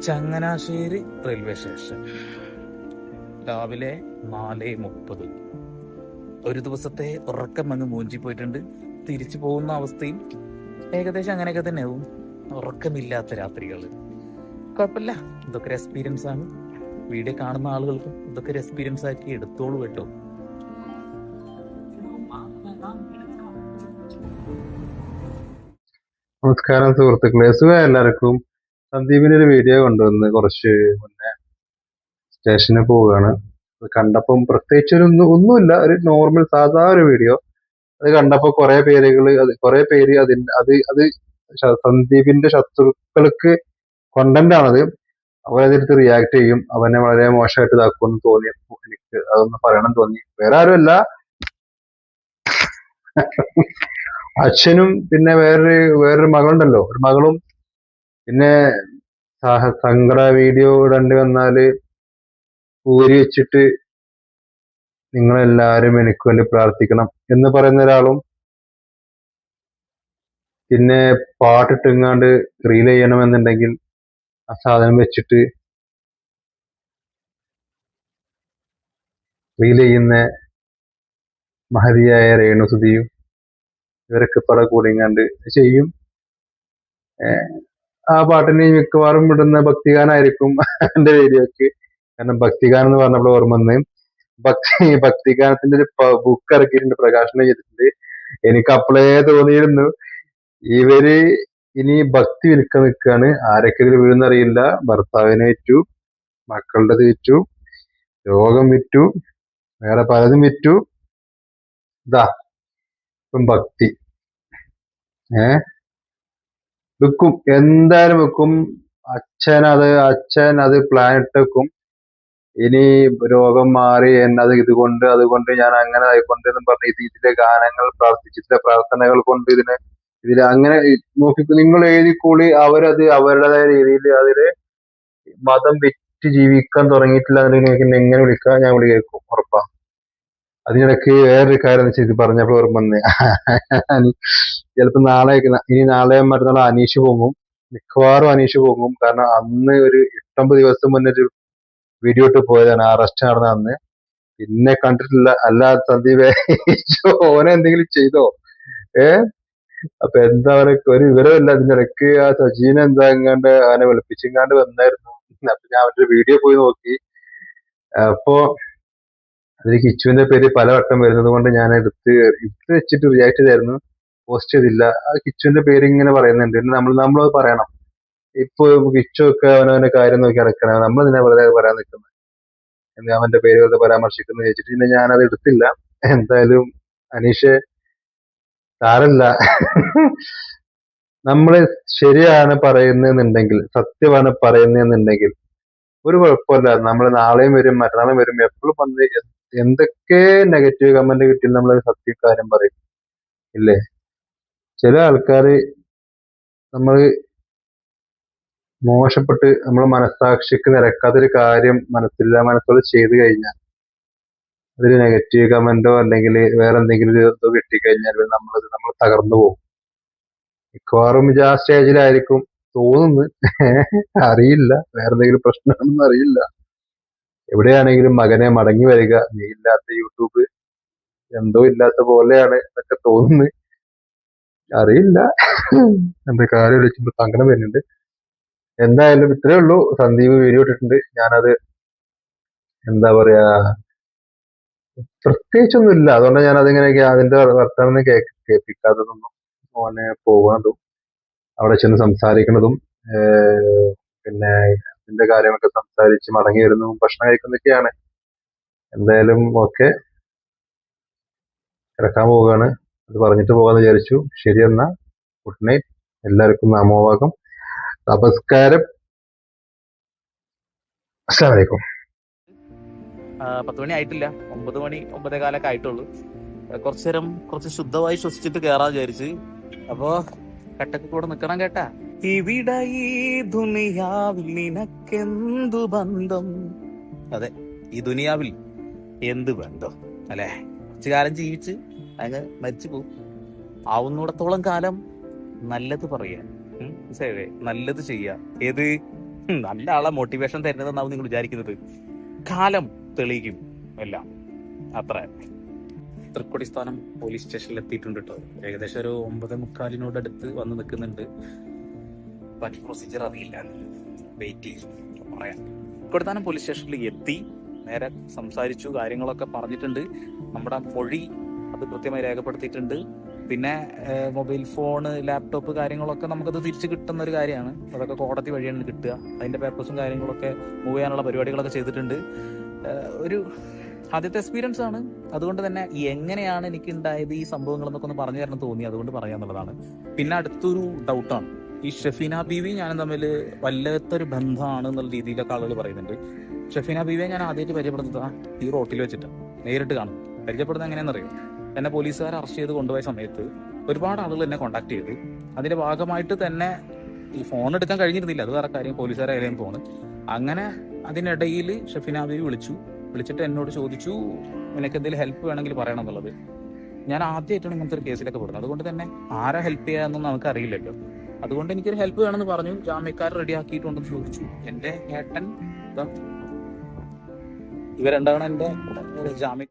Changanassery railway station രാവിലെ 4:30. ഒരു ദിവസത്തെ ഉറക്കം അങ്ങ് മൂഞ്ചി പോയിട്ടുണ്ട്. തിരിച്ചു പോകുന്ന അവസ്ഥയും ഏകദേശം അങ്ങനെയൊക്കെ തന്നെയാവും. ഉറക്കമില്ലാത്ത രാത്രികൾ. കുഴപ്പമില്ല, ഇതൊക്കെ ഒരു എക്സ്പീരിയൻസ് ആണ്. വീഡിയോ കാണുന്ന ആളുകൾക്കും ഇതൊക്കെ ഒരു എക്സ്പീരിയൻസ് ആക്കി എടുത്തോളൂ കേട്ടോ. നമസ്കാരം സുഹൃത്തുക്കളെ, സുഖം എല്ലാവർക്കും. സന്ദീപിന്റെ ഒരു വീഡിയോ കൊണ്ടുവന്ന് കുറച്ച് മുന്നേ സ്റ്റേഷനിൽ പോവുകയാണ്. അത് കണ്ടപ്പം പ്രത്യേകിച്ച് ഒന്നുമില്ല, ഒരു നോർമൽ സാധാ ഒരു വീഡിയോ. അത് കണ്ടപ്പോ കുറെ പേര് അത് സന്ദീപിന്റെ ശത്രുക്കൾക്ക് കണ്ടന്റ് ആണത്. അവരതിനടുത്ത് റിയാക്ട് ചെയ്യും, അവനെ വളരെ മോശമായിട്ട് ഇതാക്കുമെന്ന് തോന്നി. എനിക്ക് അതൊന്ന് പറയണം തോന്നി. വേറെ ആരുമല്ല, അച്ഛനും പിന്നെ വേറൊരു മകളുണ്ടല്ലോ, ഒരു മകളും. പിന്നെ സങ്കട വീഡിയോ ഇടേണ്ടി വന്നാല് ഊരി വെച്ചിട്ട് നിങ്ങളെല്ലാരും എനിക്ക് വേണ്ടി പ്രാർത്ഥിക്കണം എന്ന് പറയുന്ന ഒരാളും, പിന്നെ പാട്ടിട്ടെങ്ങാണ്ട് റീൽ ചെയ്യണമെന്നുണ്ടെങ്കിൽ ആ സാധനം വെച്ചിട്ട് റീൽ ചെയ്യുന്ന മഹതിയായ രേണുസുതിയും ഇവരൊക്കെ പട കൂടിങ്ങാണ്ട് ചെയ്യും. ആ പാട്ടിന് മിക്കവാറും ഇടുന്ന ഭക്തിഗാനായിരിക്കും എന്റെ വീഡിയോക്ക്. കാരണം ഭക്തിഗാനം എന്ന് പറഞ്ഞപ്പോൾ ഓർമ്മ വന്ന്, ഭക്തിഗാനത്തിന്റെ ഒരു ബുക്ക് ഇറക്കിയിട്ടുണ്ട്, പ്രകാശനം ചെയ്തിട്ടുണ്ട്. എനിക്ക് അപ്പോഴേ തോന്നിയിരുന്നു ഇവര് ഇനി ഭക്തി വിൽക്കാൻ നിൽക്കാണ്. ആരൊക്കെ ഇതിൽ വീഴുന്നറിയില്ല. ഭർത്താവിനെ വിറ്റു, മക്കളുടെ വിറ്റു, രോഗം വിറ്റു, വേറെ പലതും വിറ്റു. ഇതാ ഇപ്പം ഭക്തി വിൽക്കും, എന്തായാലും വിൽക്കും. അച്ഛൻ അത് പ്ലാൻ ഇട്ടേക്കും. ഇനി രോഗം മാറി എന്നത് അതുകൊണ്ട് ഞാൻ അങ്ങനെ ആയിക്കൊണ്ട് എന്നും പറഞ്ഞ് ഇതിലെ ഗാനങ്ങൾ ഇതിലെ പ്രാർത്ഥനകൾ കൊണ്ട് ഇതിൽ അങ്ങനെ നോക്കി നിങ്ങൾ എഴുതിക്കൂടി. അവരത് അവരുടേതായ രീതിയിൽ അതില് മതം വിറ്റ് ജീവിക്കാൻ തുടങ്ങിയിട്ടില്ല എന്നുണ്ടെങ്കിൽ എങ്ങനെ വിളിക്കാം, ഞാൻ വിളി കേൾക്കും, ഉറപ്പാ. അതിനിടയ്ക്ക് വേറൊരു കാര്യം എന്ന് വെച്ചാൽ ഇത് പറഞ്ഞപ്പോൾ ഓർമ്മ വന്നേ, ചിലപ്പോ നാളെ മറ്റന്നാൾ അനീഷ് പോകും, മിക്കവാറും അനീഷ് പോകും. കാരണം അന്ന് ഒരു 8-9 ദിവസം മുന്നേ ഒരു വീഡിയോ ഇട്ട് പോയതാണ്, അറസ്റ്റ് നടന്ന അന്ന്. പിന്നെ കണ്ടിട്ടില്ല. അല്ല സന്ദീപേ, ഓനെ എന്തെങ്കിലും ചെയ്തോ? അപ്പൊ എന്താ പറയുക, ഒരു വിവരമില്ല. അതിനിടയ്ക്ക് ആ സജീന എങ്ങാണ്ട് അവനെ വിളിപ്പിച്ചെങ്ങാണ്ട് വന്നായിരുന്നു. അപ്പൊ ഞാൻ അവന്റെ വീഡിയോ പോയി നോക്കി. അപ്പൊ അതിൽ കിച്ചുവിന്റെ പേര് പലവട്ടം വരുന്നത് കൊണ്ട് ഞാൻ എടുത്ത് വെച്ചിട്ട് റിയാക്ട് ചെയ്തായിരുന്നു, പോസ്റ്റ് ചെയ്തില്ല. ആ കിച്ചുവിന്റെ പേര് ഇങ്ങനെ പറയുന്നുണ്ട്. നമ്മളത് പറയണം. ഇപ്പൊ കിച്ചു ഒക്കെ അവനവന്റെ കാര്യം നോക്കി നടക്കണം, നമ്മൾ ഇതിനെ വെറുതെ പറയാൻ നിൽക്കുന്നത്, അവന്റെ പേര് വെറുതെ പരാമർശിക്കുന്നു വെച്ചിട്ട് പിന്നെ ഞാനത് എടുത്തില്ല. എന്തായാലും അനീഷ് സാരല്ല. നമ്മള് ശരിയാണ് പറയുന്നതെന്നുണ്ടെങ്കിൽ, സത്യമാണ് പറയുന്നതെന്നുണ്ടെങ്കിൽ ഒരു കുഴപ്പമില്ല. നമ്മൾ നാളെയും വരും, മറ്റന്നാളും വരും, എപ്പോഴും വന്ന് എന്തൊക്കെ നെഗറ്റീവ് കമന്റ് കിട്ടി നമ്മൾ സത്യക്കാര്യം പറയും, ഇല്ലേ? ചില ആൾക്കാര് നമ്മൾ മോശപ്പെട്ട് നമ്മളെ മനസ്സാക്ഷിക്ക് നിരക്കാത്തൊരു കാര്യം മനസ്സോട് ചെയ്തു കഴിഞ്ഞാൽ അതിൽ നെഗറ്റീവ് കമന്റോ അല്ലെങ്കിൽ വേറെ എന്തെങ്കിലും ഇതോ കിട്ടിക്കഴിഞ്ഞാൽ നമ്മൾ തകർന്നു പോകും. മിക്കവാറും ഇത് ആ സ്റ്റേജിലായിരിക്കും തോന്നുന്നു. അറിയില്ല, വേറെ എന്തെങ്കിലും പ്രശ്നമാണെന്ന് അറിയില്ല. എവിടെയാണെങ്കിലും മകനെ മടങ്ങി വരിക, നീ ഇല്ലാത്ത യൂട്യൂബ് എന്തോ ഇല്ലാത്ത പോലെയാണ് എന്നൊക്കെ തോന്നുന്നു. അറിയില്ല, എന്റെ കാര്യം വിളിക്കുമ്പോ സങ്കടം വരുന്നുണ്ട്. എന്തായാലും ഇത്രേ ഉള്ളൂ. സന്ദീപ് വീഡിയോ ഇട്ടിട്ടുണ്ട്, ഞാനത് എന്താ പറയാ, പ്രത്യേകിച്ചൊന്നും ഇല്ല. അതുകൊണ്ട് ഞാൻ അതിങ്ങനെ അതിന്റെ വർത്തമാനം കേൾപ്പിക്കാത്തതൊന്നും, മോനെ പോകുന്നതും അവിടെ ചെന്ന് സംസാരിക്കുന്നതും പിന്നെ ഇതിന്റെ കാര്യങ്ങളൊക്കെ സംസാരിച്ച് മടങ്ങി വരുന്നതും ഭക്ഷണം കഴിക്കുന്നതൊക്കെയാണ്. എന്തായാലും ഓക്കെ, കിടക്കാൻ പോവുകയാണ്. അത് പറഞ്ഞിട്ട് പോകാന്ന് വിചാരിച്ചു. ശരി എന്നാ, ഗുഡ് നൈറ്റ്. എല്ലാവർക്കും നാമോവാകം, നമസ്കാരം, അസ്സലാമു അലൈക്കും. 10 മണി ആയിട്ടില്ല, 9 മണി 9:15 ആയിട്ടുള്ളൂ. കുറച്ച് ശുദ്ധമായി ശ്വസിച്ചിട്ട് കേറാൻ വിചാരിച്ച്. അപ്പോ കട്ടക്ക് കൂടെ നിക്കണം കേട്ടാ. ഇവിടെ ഈ ദുനിയാവിൽ നിനക്കെന്തു ബന്ധം? അതെ, ഈ ദുനിയാവിൽ എന്ത് ബന്ധം അല്ലെ? കുറച്ചു കാലം ജീവിച്ച് അങ്ങ് മരിച്ചു പോകും. ആവുന്നിടത്തോളം കാലം നല്ലത് പറയാ, നല്ലത് ചെയ്യാ. ഏത് നല്ല ആളെ മോട്ടിവേഷൻ തരുന്നതെന്നാവും നിങ്ങൾ വിചാരിക്കുന്നത്. കാലം തെളിയിക്കും എല്ലാം. അത്ര. തൃക്കൊടിസ്ഥാനം പോലീസ് സ്റ്റേഷനിൽ എത്തിയിട്ടുണ്ട് കേട്ടോ. ഏകദേശം ഒരു 9:45 അടുത്ത് വന്ന് നിൽക്കുന്നുണ്ട്. ബാക്കി പ്രൊസീജിയർ അറിയില്ല, വെയിറ്റ് ചെയ്യും പറയാം. തൃക്കൊടിസ്ഥാനം പോലീസ് സ്റ്റേഷനിൽ എത്തി, നേരെ സംസാരിച്ചു, കാര്യങ്ങളൊക്കെ പറഞ്ഞിട്ടുണ്ട്. നമ്മുടെ മൊഴി അത് കൃത്യമായി രേഖപ്പെടുത്തിയിട്ടുണ്ട്. പിന്നെ മൊബൈൽ ഫോണ്, ലാപ്ടോപ്പ് കാര്യങ്ങളൊക്കെ നമുക്കത് തിരിച്ച് കിട്ടുന്ന ഒരു കാര്യമാണ്. അതൊക്കെ കോടതി വഴിയാണ് കിട്ടുക. അതിന്റെ പേപ്പേഴ്സും കാര്യങ്ങളൊക്കെ മൂവ് ചെയ്യാനുള്ള പരിപാടികളൊക്കെ ചെയ്തിട്ടുണ്ട്. ഒരു ആദ്യത്തെ എക്സ്പീരിയൻസ് ആണ്. അതുകൊണ്ട് തന്നെ എങ്ങനെയാണ് എനിക്ക് ഉണ്ടായത് ഈ സംഭവങ്ങൾ എന്നൊക്കെ ഒന്ന് പറഞ്ഞു തരണം തോന്നി, അതുകൊണ്ട് പറയാന്നുള്ളതാണ്. പിന്നെ അടുത്തൊരു ഡൗട്ടാണ്, ഈ ഷെഫീന ബീവി ഞാനും തമ്മിൽ വല്ലാത്തൊരു ബന്ധമാണ് എന്നുള്ള രീതിയിലൊക്കെ ആളുകൾ പറയുന്നുണ്ട്. ഷെഫീന ബീവിയെ ഞാൻ ആദ്യമായിട്ട് പരിചയപ്പെടുത്തുക ഈ റോട്ടിൽ വെച്ചിട്ട് നേരിട്ട് കാണും. പരിചയപ്പെടുന്നത് എങ്ങനെയാണെന്നറിയോ? എന്നെ പോലീസുകാർ അറസ്റ്റ് ചെയ്ത് കൊണ്ടുപോയ സമയത്ത് ഒരുപാട് ആളുകൾ എന്നെ കോൺടാക്ട് ചെയ്തു. അതിന്റെ ഭാഗമായിട്ട് തന്നെ ഈ ഫോൺ എടുക്കാൻ കഴിഞ്ഞിരുന്നില്ല, അത് വേറെ കാര്യം, പോലീസുകാരായാലും ഫോണ്. അങ്ങനെ അതിനിടയിൽ ഷെഫീന ബീവി വിളിച്ചിട്ട് എന്നോട് ചോദിച്ചു നിനക്ക് എന്തെങ്കിലും ഹെൽപ്പ് വേണമെങ്കിൽ പറയണം എന്നുള്ളത്. ഞാൻ ആദ്യമായിട്ടാണ് ഇങ്ങനത്തെ ഒരു കേസിലൊക്കെ പെടുന്നത്. അതുകൊണ്ട് തന്നെ ആരാ ഹെൽപ്പ് ചെയ്യാന്നൊന്നും നമുക്ക് അറിയില്ലല്ലോ. അതുകൊണ്ട് എനിക്കൊരു ഹെൽപ്പ് വേണമെന്ന് പറഞ്ഞു. ജാമ്യക്കാർ റെഡി ആക്കിയിട്ടുണ്ടെന്ന് ചോദിച്ചു. എന്റെ ഏട്ടൻ ഇവരെന്താണ് എന്റെ ജാമ്യ